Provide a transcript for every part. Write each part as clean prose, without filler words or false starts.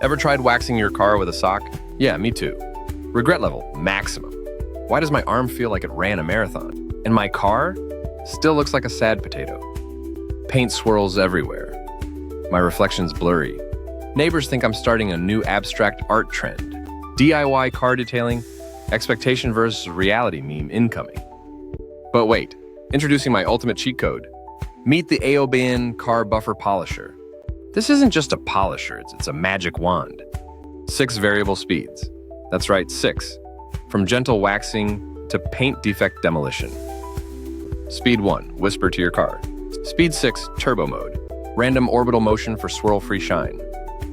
Ever tried waxing your car with a sock? Yeah, me too. Regret level, maximum. Why does my arm feel like it ran a marathon? And my car still looks like a sad potato. Paint swirls everywhere. My reflection's blurry. Neighbors think I'm starting a new abstract art trend. DIY car detailing, expectation versus reality meme incoming. But wait, introducing my ultimate cheat code. Meet the AOBEN car buffer polisher. This isn't just a polisher, it's a magic wand. 6 variable speeds. That's right, 6. From gentle waxing to paint defect demolition. Speed 1, whisper to your car. Speed 6, turbo mode. Random orbital motion for swirl-free shine.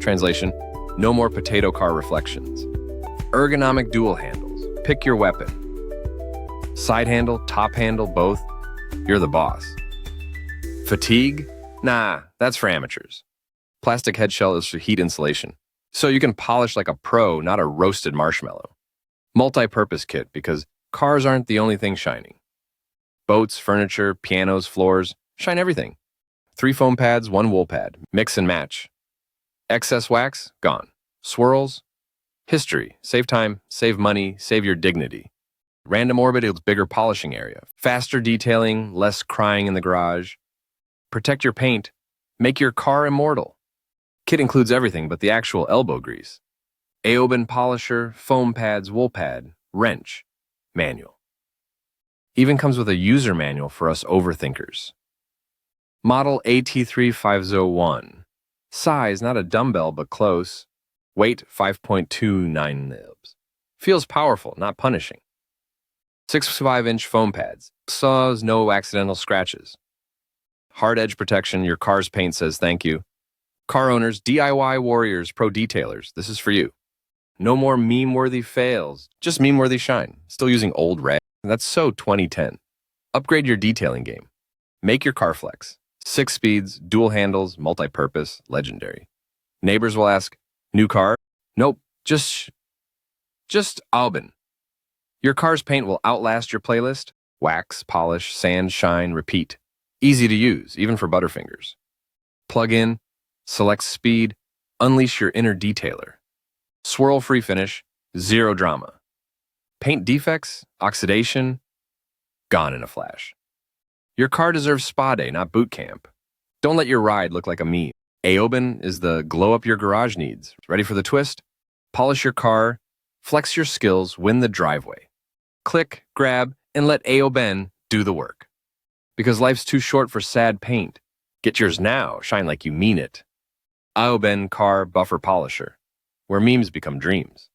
Translation, no more potato car reflections. Ergonomic dual handles. Pick your weapon. Side handle, top handle, both. You're the boss. Fatigue? Nah, that's for amateurs. Plastic head shell is for heat insulation. So you can polish like a pro, not a roasted marshmallow. Multi-purpose kit, because cars aren't the only thing shining. Boats, furniture, pianos, floors, shine everything. 3 foam pads, 1 wool pad. Mix and match. Excess wax? Gone. Swirls? History. Save time, save money, save your dignity. Random orbit yields bigger polishing area. Faster detailing, less crying in the garage. Protect your paint. Make your car immortal. Kit includes everything but the actual elbow grease. AOBEN polisher, foam pads, wool pad, wrench, manual. Even comes with a user manual for us overthinkers. Model AT3501. Size, not a dumbbell, but close. Weight, 5.29 nibs. Feels powerful, not punishing. 6.5-inch foam pads. Saws, no accidental scratches. Hard edge protection, your car's paint says thank you. Car owners, DIY warriors, pro detailers, this is for you. No more meme-worthy fails, just meme-worthy shine. Still using old rag. That's so 2010. Upgrade your detailing game. Make your car flex. 6 speeds, dual handles, multi-purpose, legendary. Neighbors will ask, new car? Nope, just AOBEN. Your car's paint will outlast your playlist. Wax, polish, sand, shine, repeat. Easy to use, even for butterfingers. Plug in, select speed, unleash your inner detailer. Swirl-free finish, 0 drama. Paint defects, oxidation, gone in a flash. Your car deserves spa day, not boot camp. Don't let your ride look like a meme. AOBEN is the glow up your garage needs. Ready for the twist? Polish your car, flex your skills, win the driveway. Click, grab, and let AOBEN do the work. Because life's too short for sad paint. Get yours now, shine like you mean it. AOBEN Car Buffer Polisher, where memes become dreams.